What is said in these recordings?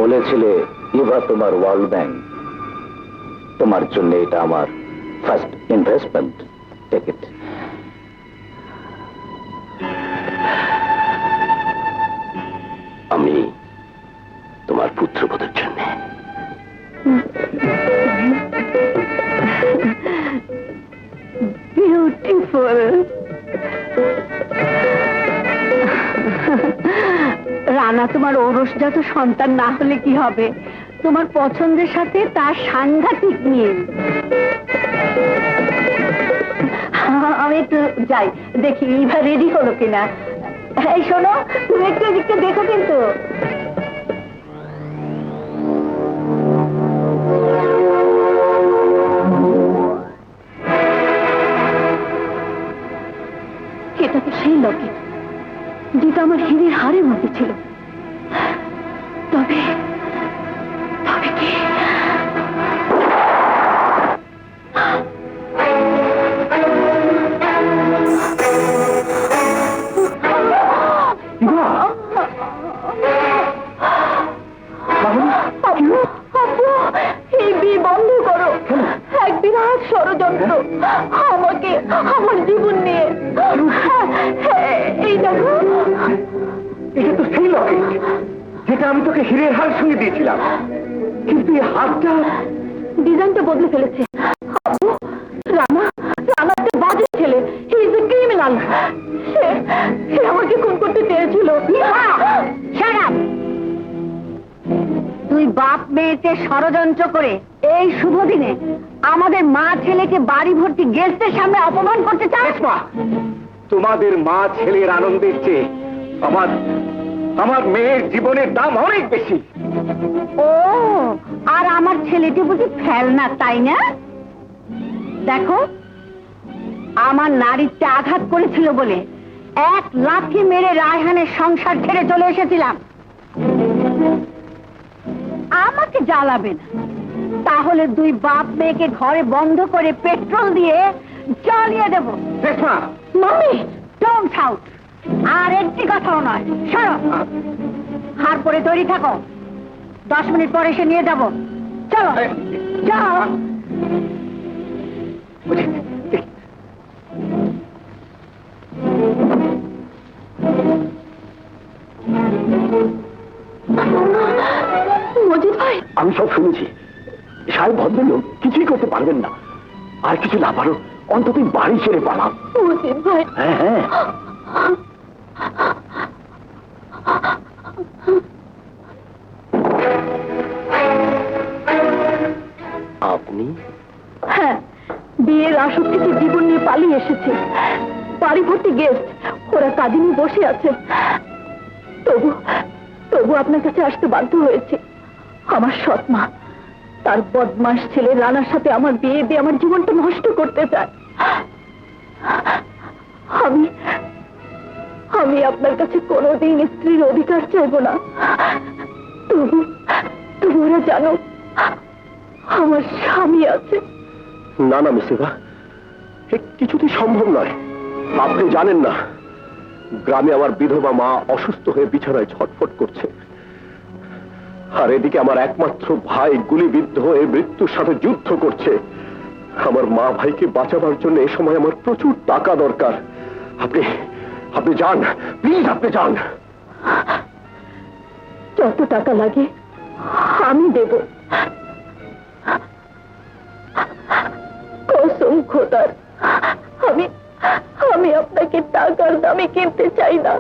বলেছিলে ইভা তোমার world bank, তোমার জন্য এটা আমার ফার্স্ট ইনভেস্টমেন্ট। Take it. আমি তোমার পুত্রবধূর জন্য। বিউটিফুল। রানা তোমার ঔরসজাত সন্তান না হলে কি হবে? তোমার পছন্দের সাথে তার সাংঘাতিক মিল। আমি একটু যাই, দেখি ইভা রেডি হলো কিনা। এই শোনো, তুমি একটু এদিকটা দেখো কিন্তু। এটা তো সেই লকেট যেটা আমার হীরের হারের মধ্যে ছিল। তবে তবে কি এই বিয়ে বন্ধ করো। এক বিরাট ষড়যন্ত্র আমাকে, আমার জীবন নিয়ে। এই দেখো, এটা তো সেই লকেট যেটা আমি তোকে হীরের হার সঙ্গে দিয়েছিলাম, কিন্তু এই হারটা ডিজাইনটা বদলে ফেলেছে। রানা, রানা একটা বাজে ছেলে। He is a criminal. সে আমাকে খুন করতে চেয়েছিল। তুই বাপ মেয়েতে ষড়যন্ত্র করে এই শুভ দিনে আমাদের মা ছেলেকে বাড়ি ভর্তি গেস্টের সামনে অপমান করতে চাস? তোমাদের মা ছেলের আনন্দের চেয়ে আমার মেয়ের জীবনের দাম অনেক বেশি। ও, আর আমার ছেলেটি বুঝি ফেলনা, তাই না? দেখো, আমার নারীতে আঘাত করেছিল বলে এক লাথি মেরে রায়হানের সংসার ছেড়ে চলে এসেছিলাম। আমাকে জ্বালাবে না, তাহলে দুই বাপ মেয়েকে ঘরে বন্ধ করে পেট্রোল দিয়ে জ্বালিয়ে দেবো। Mummy, don't shout. আর একটি কথাও নয়, সরো। হার পরে তৈরি থাকো, 10 মিনিট পরে এসে নিয়ে যাবো। চলো, যাও। মজিদ ভাই, আমি সব শুনেছি। সাহেব ভদ্রলোক কিছুই করতে পারবেন না। আর কিছু না পারো, অন্তত বাড়ি ছেড়ে পালাম। মজিদ ভাই। হ্যাঁ হ্যাঁ, আপনি? হ্যাঁ, বিয়ের আসর থেকে জীবন নিয়ে পালিয়ে এসেছে। বাড়ি ভর্তি গেস্ট, ওরা কাজে নিয়ে বসে আছে। তবু আপনার কাছে আসতে বাধ্য হয়েছে। আমার সৎ মা তার বদমাস ছেলে রানার সাথে আমার বিয়ে দিয়ে আমার জীবনটা নষ্ট করতে চায়। আমি আপনার কাছে কোনোদিন স্ত্রীর অধিকার চাইব না। তবু ওরা জানো আমার স্বামী আছে। না না মিসেবা, কিছুতেই সম্ভব নয়। আপনি জানেন না, গ্রামে আমার বিধবা মা অসুস্থ হয়ে বিছানায় ছটফট করছে, আর এদিকে আমার একমাত্র ভাই গুলিবিদ্ধ হয়ে মৃত্যুর সাথে যুদ্ধ করছে। আমার মা ভাইকে বাঁচাবার জন্য এ সময় আমার প্রচুর টাকা দরকার। আপনি যান, প্লিজ আপনি যান। যত টাকা লাগে আমি দেব। কসম খোদার, আমি আপনাকে টাকার দামে কিনতে চাই না।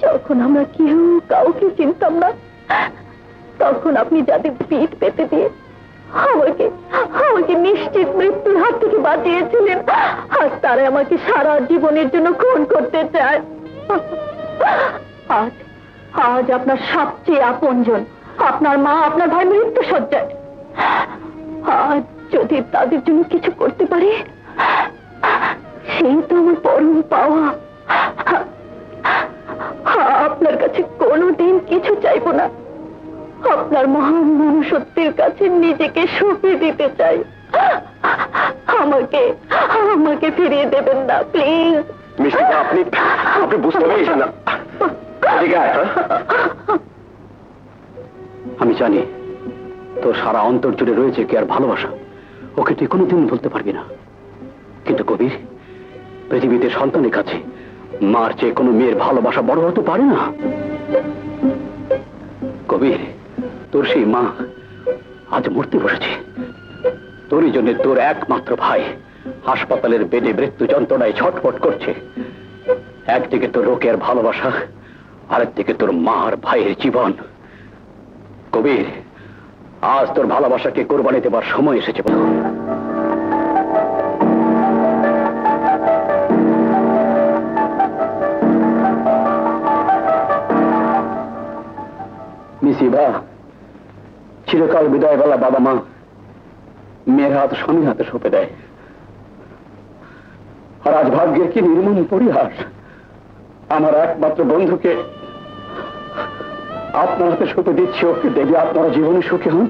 যখন আমরা কেউ কাউকে চিনতাম না, তখন আপনি যাদের পিঠ পেতে দিয়ে আমাকে নিশ্চিত মৃত্যুর হাত থেকে বাঁচিয়েছিলেন, আর তারা আমাকে সারা জীবনের জন্য খুন করতে চায়। আজ আপনার সবচেয়ে আপনজন, আপনার মা, আপনার ভাই মৃত্যু সজ্জায়। আজ যদি তাদের জন্য কিছু করতে পারি, সেই তো আমার পরম পাওয়া। আপনার কাছে কোনোদিন কিছু চাইব না। আপনার মহান মনুষ্যত্বের কাছে নিজেকে সঁপে দিতে চাই। আমাকে ফিরিয়ে দেবেন না, প্লিজ। মিষ্টিকা, আপনি বুঝতে পেরেছেন না। আমি জানি তোর সারা অন্তর জুড়ে রয়েছে কি আর ভালোবাসা, ওকে তুই কোনোদিন ভুলতে পারবি না। কিন্তু কবির, পৃথিবীতে সন্তানের কাছে মার চেয়ে কোনো মেয়ের ভালোবাসা বড় হতে পারে না। কবির, তোর সেই মা আজ মরতে বসেছে। তোরই জন্য তোর একমাত্র ভাই হাসপাতালের বেডে মৃত্যু যন্ত্রণায় ছটফট করছে। একদিকে তোর রোকের ভালোবাসা, আরেকদিকে তোর মা আর ভাইয়ের জীবন। কবির, আজ তোর ভালোবাসাকে কোরবানি দেবার সময় এসেছে। মিসিবা, চিরকাল বিদায় বেলা বাবা মা মেয়ের হাত স্বামীর হাতে সঁপে দেয়। আর আজ ভাগ্যের কি নির্মম পরিহাস, আমার একমাত্র বন্ধুকে আপনার হাতে সঁপে দিচ্ছি। ওকে দেখে আপনারা জীবনে সুখী হন,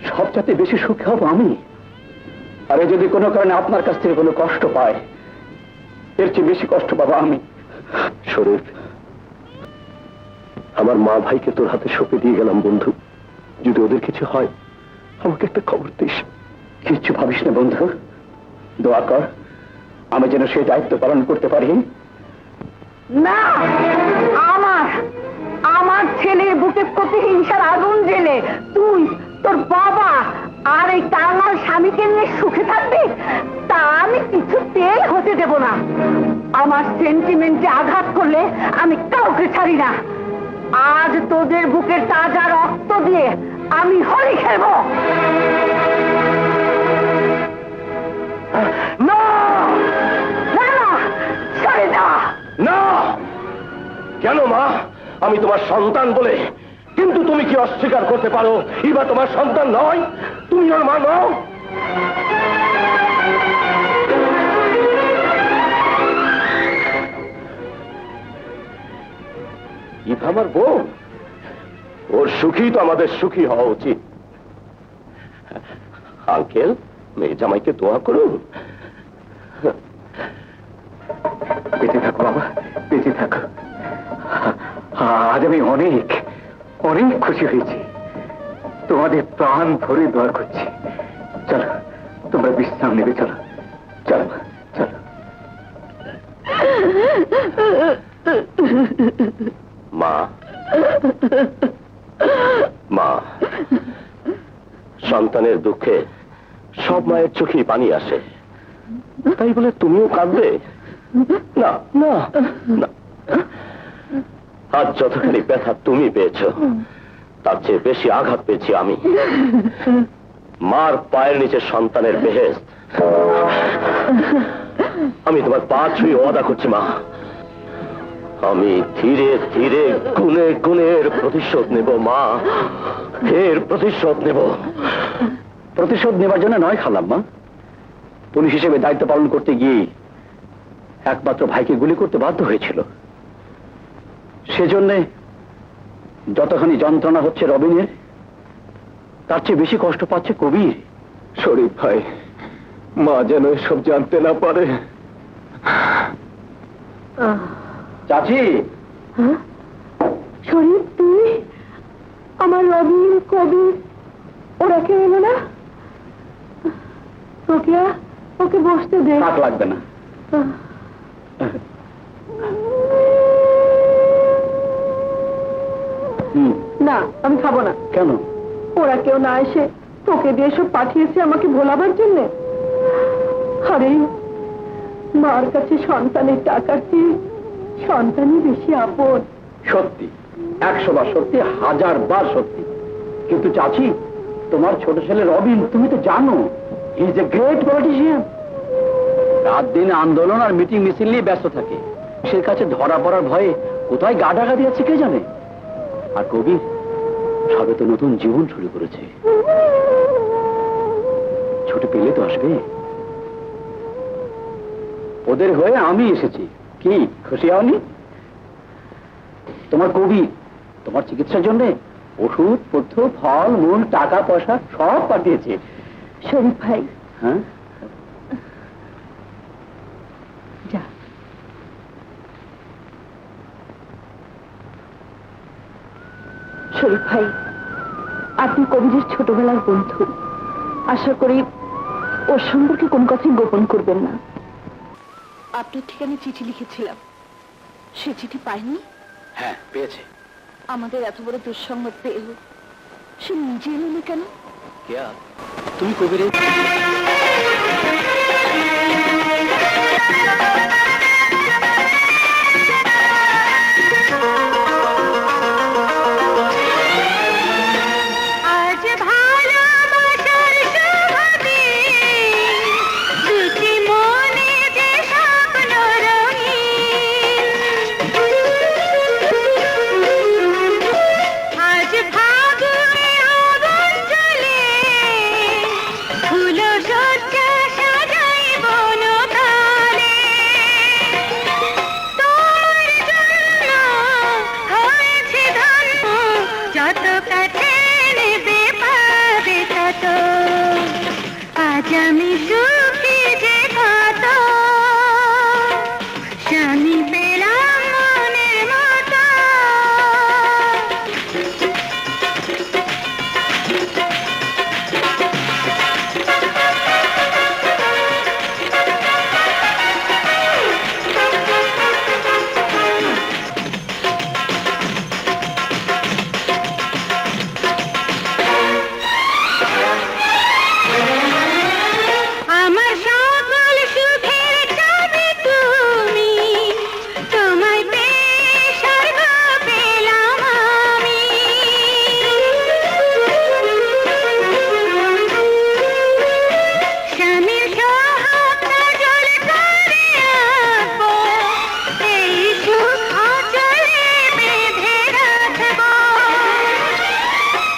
সবচাইতে বেশি সুখী হব আমি। আরে যদি কোনো কারণে আপনার কাছ থেকে কোনো কষ্ট পায়, এর চেয়ে বেশি কষ্ট পাবো আমি। শরীফ, আমার মা ভাইকে তোর হাতে সঁপে দিয়ে গেলাম বন্ধু। যদি ওদের কিছু হয় আমাকে একটা খবর দিস। কিচ্ছু ভাবিস না বন্ধু, দোয়া কর আমি যেন সেই দায়িত্ব পালন করতে পারি। না, আমার আমার ছেলের বুকে প্রতিহিংসার আগুন জ্বেলে তুই, তোর বাবা আর এই কাঙাল স্বামীকে নিয়ে সুখে থাকবি, তা আমি কিছুতেই হতে দেব না। আমার সেন্টিমেন্টে আঘাত করলে আমি কাউকে ছাড়ি না। আজ তোদের বুকের তাজা রক্ত দিয়ে আমি হোলি খেলবো। না না না, ছেড়ে না। না, কেন মা? আমি তোমার সন্তান বলে, কিন্তু তুমি কি অস্বীকার করতে পারো এবার তোমার সন্তান নয়? তুমি ওর মা নও? ইভা আমার বউ, ওর সুখী তো আমাদের সুখী হওয়া উচিত। আঙ্কেল, মেয়ে জামাইকে দোয়া করুন। বেঁচে থাকো বাবা, বেঁচে থাকো। আজ আমি অনেক অনেক খুশি হয়েছি। তোমাদের প্রাণ ভরে দোয়া করছি। চলো, তোমরা বিশ্রাম নেবে। চলো চলো চলো। মা, মা, সন্তানের দুঃখে সব মায়ের চোখেই পানি আসে, তাই বলে তুমিও কাঁদবে? না না না, আজ যতখানি ব্যথা তুমি পেয়েছো তার চেয়ে বেশি আঘাত পেয়েছি আমি। মার পায়ের নিচে সন্তানের বেহেশত। আমি তোমার পা ছুঁয়ে ওয়াদা করছি মা, আমি ধীরে ধীরে গুনে গুনে এর প্রতিশোধ নেব মা, এর প্রতিশোধ নেব। প্রতিশোধ নেবার জন্য নয় খালাম্মা, পুলিশ হিসেবে দায়িত্ব পালন করতে গিয়ে একমাত্র ভাইকে গুলি করতে বাধ্য হয়েছিল। সেজন্য যতখানি যন্ত্রণা হচ্ছে রবিনের, তার চেয়ে বেশি কষ্ট পাচ্ছে কবির। শরীফ ভাই, মা যেন এসব জানতে না পারে। চাচি, শরীফ, তুই? আমার রবিন, কবি, ওরা কেউ এলো না? রোকেয়া, ওকে বসতে দে। থাক, লাগবে না। না, আমি খাবো না। কেন? ওরা কেউ না এসে তোকে দিয়ে সব পাঠিয়েছে আমাকে ভোলাবার জন্য। আরে, মার কাছে সন্তানের টাকার চেয়ে সন্তানই বেশি আপন। সত্যি, 100 বার সত্যি, 1000 বার সত্যি। কিন্তু চাচি, তোমার ছোট ছেলে রবিন, তুমি তো জানো, he is a great politician. রাত দিন আন্দোলন আর মিটিং মিছিল নিয়ে ব্যস্ত থাকে। সে কাছে ধরা পড়ার ভয়ে কোথায় গা ঢাকা দিয়েছে কে জানে। আর কবির সবে তো নতুন জীবন শুরু করেছে, ছুটি পেলে তো আসবে। ওদের হয়ে আমি এসেছি, কি খুশি হওনি? তোমার কবি তোমার চিকিৎসার জন্য ওষুধ পথ্য, ফল মূল, টাকা পয়সা সব পাঠিয়েছে। শরীফ ভাই, হ্যাঁ, যা। শরীফ ভাই, আপনি কবিরের ছোটবেলার বন্ধু, আশা করি ওর সম্পর্কে কোন কথাই গোপন করবেন না। আপনার ঠিকানায় চিঠি লিখেছিলাম, সে চিঠি পাইনি। হ্যাঁ, পেয়েছে। আমাদের এত বড় দুঃসংবাদ পেল, সে নিজে এলো না কেন? কেয়া, তুমি কবিরের আজ ভালোবাসার শুভ দিন, দুটি মনে যে স্বপ্ন রঙিন। আজ ফাগুনে আগুন জ্বলে, ফুল সজ্জা সাজাই বনতলে। তোর জন্য হয়েছে ধন্য, যত কাছে নেবে পাবে তত। আজ আমি সুখী যে কত, স্বামী পেলাম মনের মতো। আমার সকল সুখের চাবি তুমি, তোমায় পেয়ে স্বর্গ পেলাম আমি। স্বামীর সোহাগ কাজল করে রাখবো, এই সুখ আঁচলে বেঁধে রাখবো।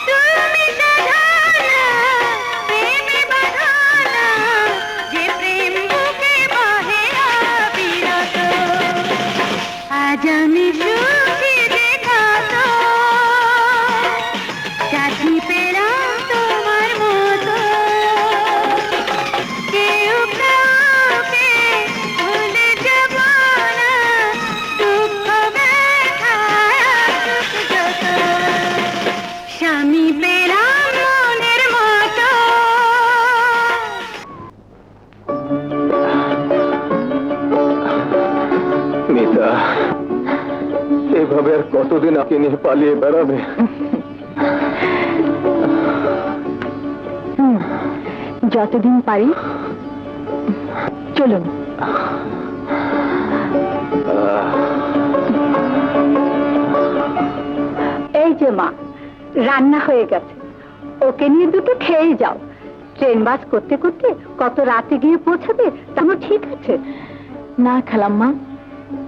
তুমি সাজানা প্রেমে বাঁধানা, যে প্রেম বুকে বহে অবিরত। আজ আমি সুখী যে কত, চাঁদনি পেলাম তোমার মতো। কেউ কাউকে ভুলে যাব না, দুঃখ ব্যথা আসুক যত। স্বামী পেলাম মনের মতো। মিতা, এভাবে আর কতদিন আপনি নিয়ে পালিয়ে বেড়াবে? যতদিন পারি। চলুন। এই যে মা, রান্না হয়ে গেছে, ওকে নিয়ে দুটো খেয়ে যাও। ট্রেন বাস করতে করতে কত রাতে গিয়ে পৌঁছাবে, তেমন ঠিক আছে? না খালাম্মা,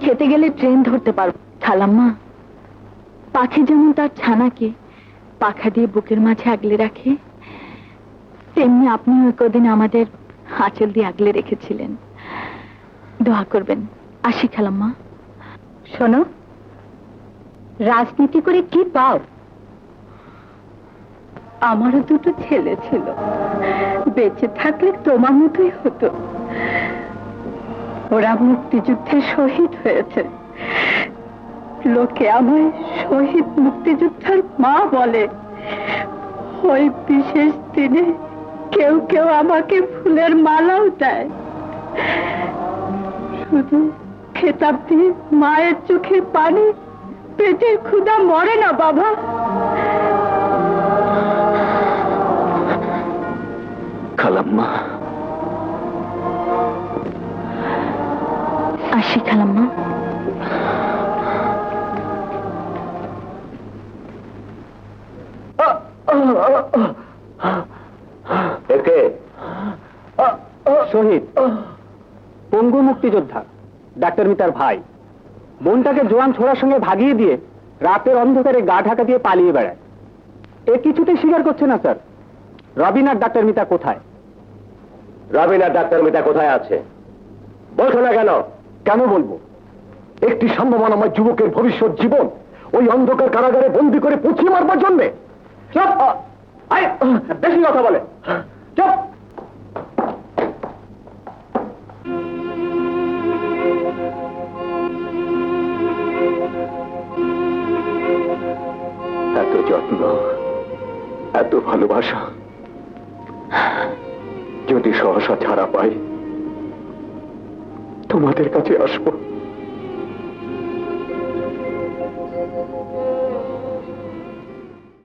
খেতে গেলে ট্রেন ধরতে পারবো। খালাম্মা, পাখি যেমন তার ছানাকে পাখা দিয়ে বুকের মাঝে আগলে রাখে, তেমনি আপনি ওই কদিন আমাদের আঁচল দিয়ে আগলে রেখেছিলেন। দোয়া করবেন। আসি খালাম্মা। শোনো, রাজনীতি করে কি পাও? আমারও দুটো ছেলে ছিল, বেঁচে থাকলে তোমার মতোই হতো। ওরা মুক্তিযুদ্ধে শহীদ হয়েছে, লোকে আমায় শহীদ মুক্তিযোদ্ধার মা বলে। ওই বিশেষ দিনে কেউ কেউ আমাকে ফুলের মালাও দেয়। শুধু খেতাব দিয়ে মায়ের চোখের পানি, পেটের ক্ষুধা মরে না বাবা। খালাম্মা, আসি খালাম্মা। একে শহীদ পঙ্গু মুক্তিযোদ্ধা ডাক্তার মিতার ভাই। বোনটাকে জোয়ান ছোড়ার সঙ্গে ভাগিয়ে দিয়ে রাতের অন্ধকারে গা ঢাকা দিয়ে পালিয়ে বেড়ায়। এ কিছুতেই স্বীকার করছে না স্যার। রবিন আর ডাক্তার মিতা কোথায়? রবিন আর ডাক্তার মিতা কোথায় আছে বলছো না কেন? কেন বলবো? একটি সম্ভাবনাময় যুবকের ভবিষ্যৎ জীবন ওই অন্ধকার কারাগারে বন্দি করে পুঁছিয়ে মারবার জন্যে? চুপ! বেশি কথা বলে। চুপ! এত যত্ন, এত ভালোবাসা যদি সহসা ছাড়া পাই তোমাদের কাছে আসবো।